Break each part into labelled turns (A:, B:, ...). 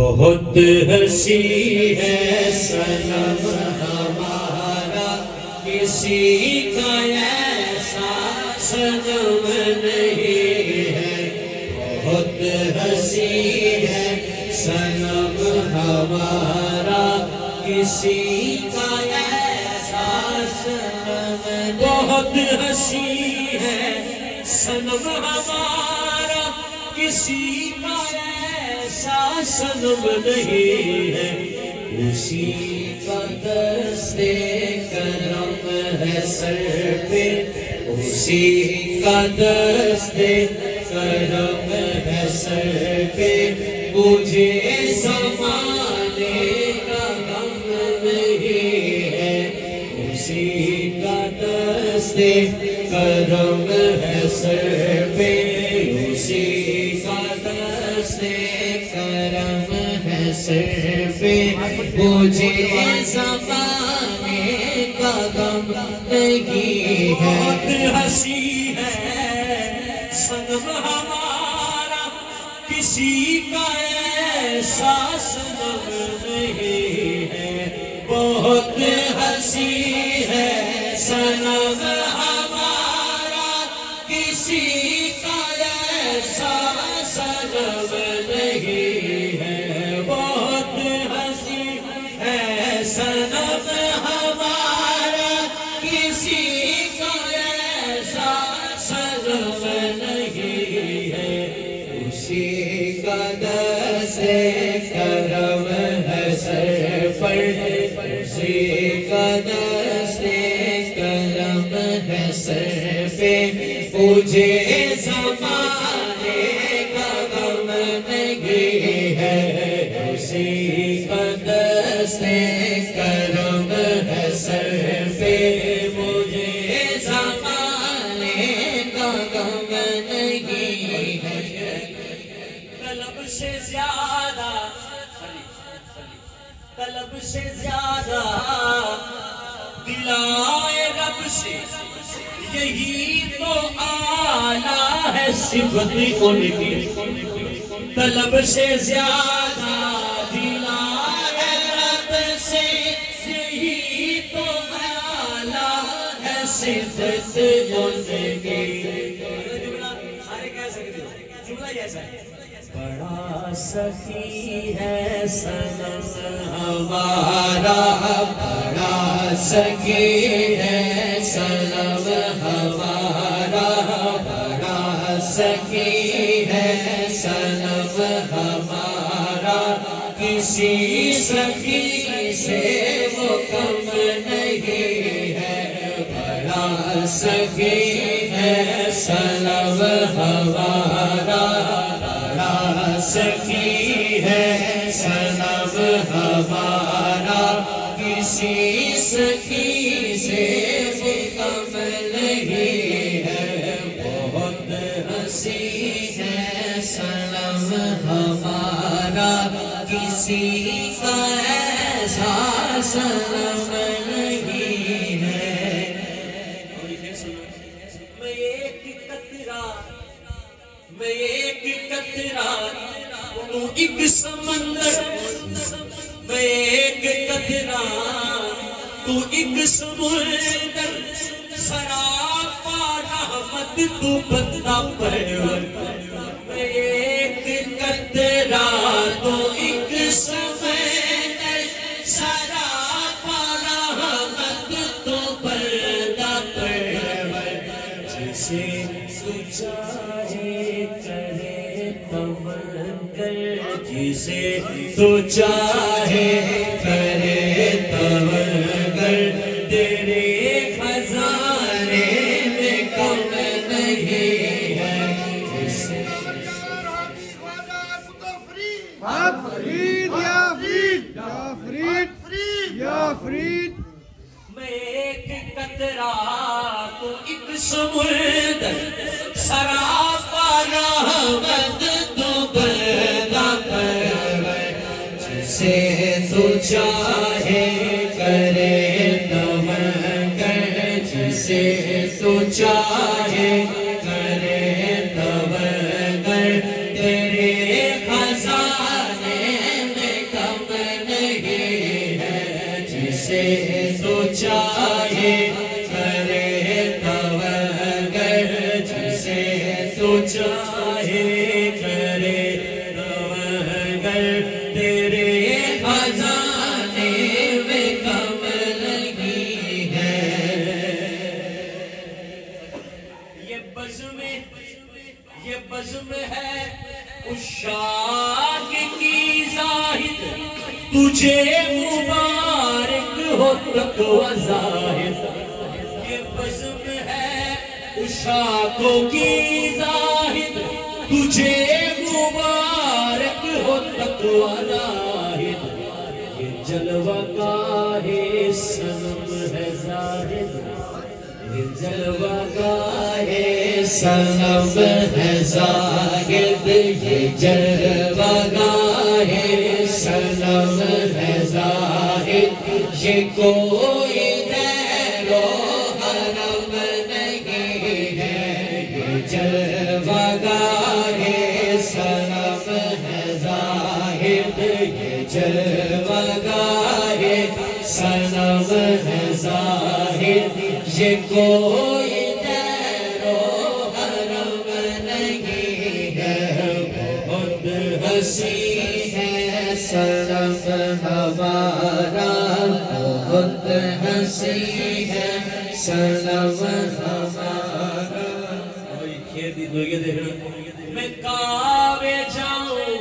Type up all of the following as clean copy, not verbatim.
A: بہت حسین ہے صنم ہمارا، کسی کا ایسا صنم نہیں ہے۔ بہت حسین ہے صنم ہمارا، کسی کا ایسا صنم نہیں۔ بہت حسین ہے صنم ہمارا، کسی کا ایسا صنم نہیں ہے۔ اسی کا دست کرم ہے سر پہ، اسی کا دست کرم ہے سر پہ، مجھے زمانے کا غم نہیں ہے۔ اسی کا دست کرم ہے سر پہ، اسی کا دست کرم ہے سر پہ، مجھے زمانے کا غم نہیں ہے۔ بہت حسین ہے صنم ہمارا، کسی کا ایسا صنم نہیں ہے۔ بہت حسین ہے صنم ہمارا، کسی کا ایسا صنم نہیں ہے۔ بہت حسین ہے صنم ہمارا، کسی کا ایسا صنم نہیں ہے۔ اسی کا دست کرم ہے سر پر، اسی کا دست کرم ہے سر پہ، مجھے زمانے کا غم نہیں ہے۔ اسی کا دست کرم ہے سر پہ، مجھے زمانے کا غم نہیں ہے۔ طلب سے زیادہ، طلب سے زیادہ دلائے رب سے، یہی تو آلہ ہے صفت ان کی۔ طلب سے زیادہ دلائے رب سے، یہی تو آلہ ہے صفت ان کی۔ سارے کہہ سکتے ہو، جملہ ہی ایسا ہے۔ بڑا سخی ہے صنم ہمارا، بڑا سخی ہے صنم ہمارا، بڑا سخی ہے صنم ہمارا، کسی سخی سے وہ کم نہیں ہے۔ بڑا سخی ہے صنم ہمارا، سخی ہے صنم ہمارا، کسی سخی سے وہ کم نہیں ہے۔ بہت حسین ہے صنم ہمارا، کسی کا ایسا صنم نہیں ہے۔ میں ایک قطرہ، میں ایک قطرہ تو ایک سمندر، میں ایک قطرہ تو ایک سمندر، سراپا رحمت تو بندہ پرور۔ میں ایک قطرہ تو ایک سمندر، سراپا رحمت تو بندہ پرور۔ جسے تو چاہے کرے توکل، جسے تو چاہے کرے توکل، تیرے خزانے میں کم نہیں ہے۔ جسے
B: فرید یا فرید یا فرید یا فرید،
A: میں ایک قطرہ تو ایک سمندر، سراپا رحمت تو بندہ پرور۔ جسے تو چاہے کرے توکل، جسے تو چاہے کرے توکل، تیرے خزانے مگر تیرے خزانے میں کم نہیں ہے. یہ بزم ہے عشاق کی زاہد، تجھے مبارک ہو تقوی زاہد. یہ بزم ہے عشاقوں کی زاہد، تجھے مبارک ہو تقوی زاہد. یہ جلوہ گاہ صنم ہے زاہد، یہ جلوہ گاہ صنم ہے زاہد. یہ جلوہ گاہ صنم ہے زاہد. یہ کوئی غیر و حرم نہیں ہے. یہ جلوہ گاہ صنم ہے زاہد. یہ جلوہ گاہ صنم ہے زاہد. یہ کوئی غیر و حرم نہیں ہے. بہت حسین ہے صنم ہمارا، بہت حسین ہے صنم ہمارا. میں کعبے جاؤں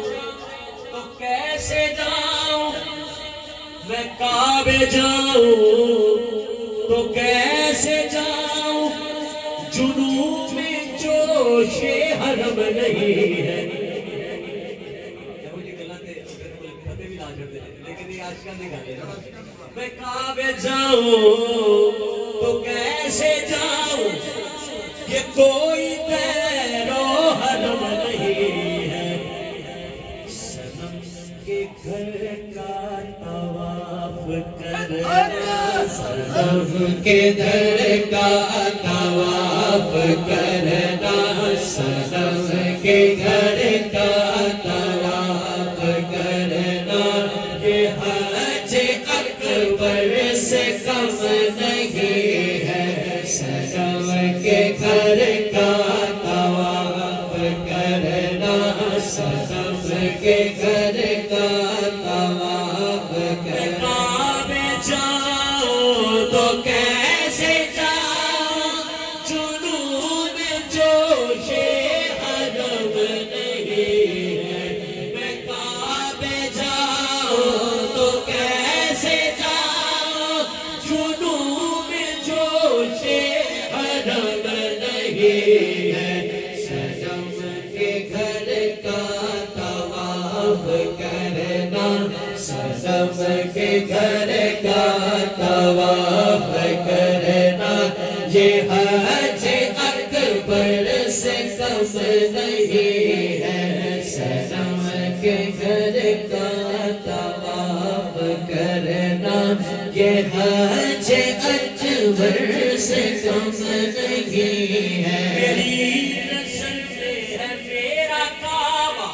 A: تو کیسے جاؤں، میں کعبے جاؤں تو کیسے جاؤں، جنون میں جوش حرم نہیں ہے. میں کعبے جاؤں تو کیسے جاؤں، یہ کوئی غیر و حرم نہیں ہے. صنم کے گھر کا طواف کرنا، صنم کے گھر کا طواف کرنا، صنم کے گھر کا طواف کرنا. یہ حج اکبر سے کم نہیں ہے. صنم کے گھر کا طواف کرنا، صنم کے گھر کا طواف کرنا. کعبے جاؤ تو کیسے جاؤ، جنون جوش حرم نہیں ہے. میں کعبے جاؤ تو کیسے جاؤ، جنون جوش حرم نہیں ہے. صنم کے گھر کا طواف کرنا، صنم کے گھر کا طواف کرنا. یہ حج اکبر سے کم نہیں ہے. صنم کے گھر کا طواف کرنا، یہ حج اکبر سے کم نہیں ہے. میری نظر میں ہے میرا کعبہ،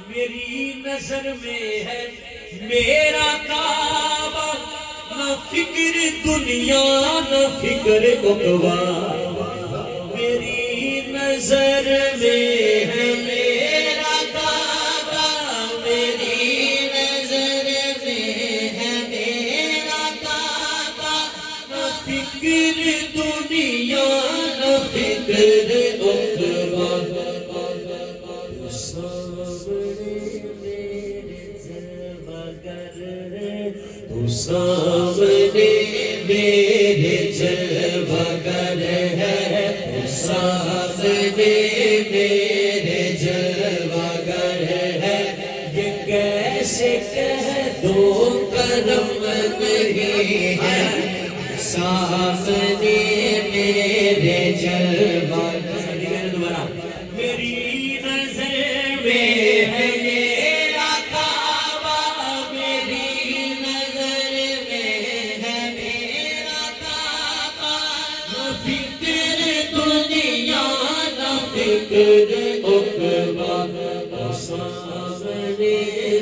A: میری نظر میں ہے میرا کعبہ. نہ فکر دنیا نہ فکر عقبہ. میری نظر میں ہے میرا کعبہ، میری نظر میں ہے میرا کعبہ. نہ فکر دنیا نہ فکر عقبہ. تو سامنے میرے جلوہ گر ہے، تو سامنے میرے جلوہ گر ہے. یہ کیسے کہہ دوں کرم نہیں ہے. سامنے میرے جلوہ گر ہے. دوبارہ میری نظر میں ہے میرا کعبہ، میری نظر میں ہے میرا کعبہ. نہ فکر دنیا نہ فکر عقبہ. سامنے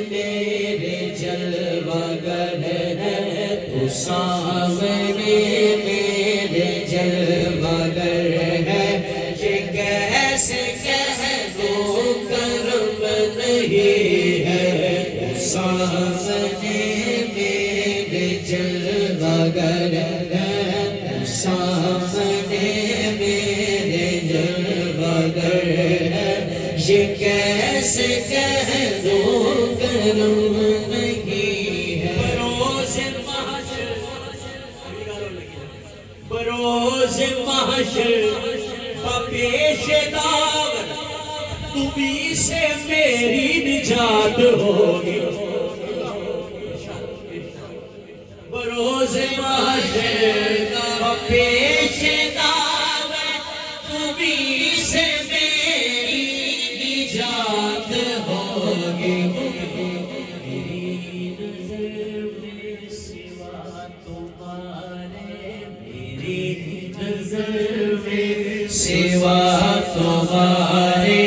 A: میرے جلوہ گر ہے، تو سامنے میرے جلوہ گر ہے. یہ کیسے کہہ دوں کرم نہیں نہیں ہے سامنے میرے جلوہ گر ہے سامنے میرے جلوہ گر ہے یہ کیسے کہہ دوں کرم نہیں ہے بروز محشر پیش داور تمہیں سے میری نجات ہوگی بروز محشر پیش داور تمہیں سے میری نجات ہوگی میری نظر میں سوا تمہارے میری نظر میں سوا تمہارے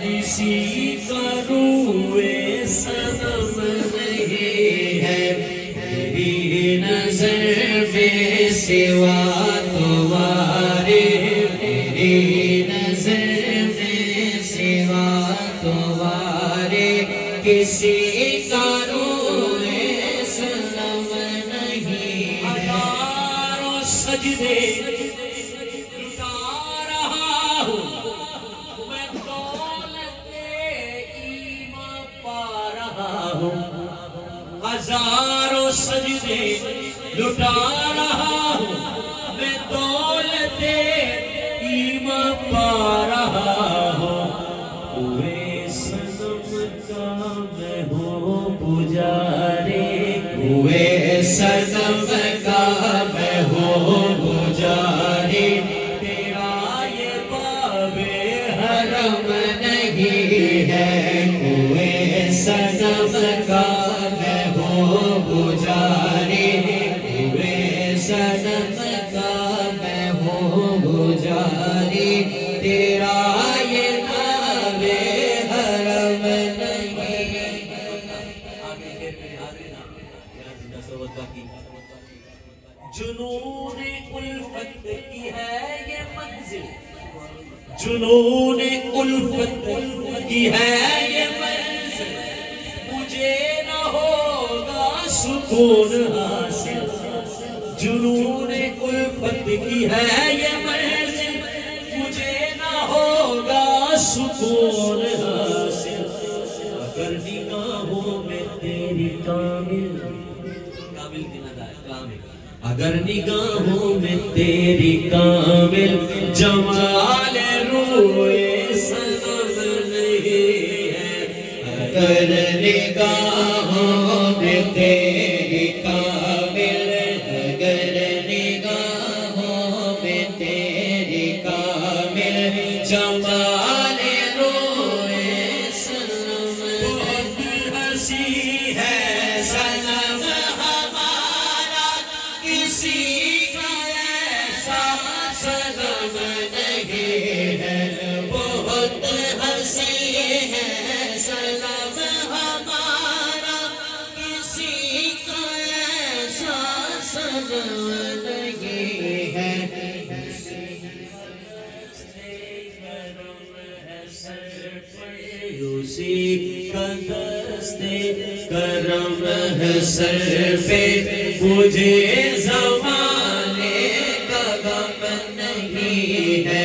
A: کسی کا روئے صنم نہیں ہے میری نظر میں سوا تمہارے میری نظر میں سوا تمہارے کسی کا روئے صنم نہیں ہے ہزاروں سجدے ہزاروں سجدے لٹا رہا ہوں میں دولت ایمان پا رہا ہوں کوئے صنم کا میں ہوں پجاری کوئے صنم کا میں ہوں پجاری تیرا یہ باب حرم نہیں ہے کوئے صنم کا پجاری ہوئے صنم کا میں ہوں پجاری تیرا یہ باب حرم نہیں جنون الفت کی ہے یہ منزل جنون الفت کی ہے یہ منزل مجھے نہ ہوگا سکون حاصل جنون الفت کی ہے یہ منزل مجھے نہ ہوگا سکون حاصل اگر نگاہوں میں تیری کامل اگر نگاہوں میں تیری کامل جمال روئے صنم نہیں ہے اگر نگاہوں میں تیری کامل اگر نگاہوں میں تیری کامل جمال روئے صنم بہت ہنسی ہے صنم ہمارا کسی کا ایسا صنم نہیں ہے بہت ہنسی ہے صنم ہمارا کسی کا ایسا صنم نہیں ہے اسی کا دست کرم ہے سر پہ مجھے زمانے کا غم نہیں ہے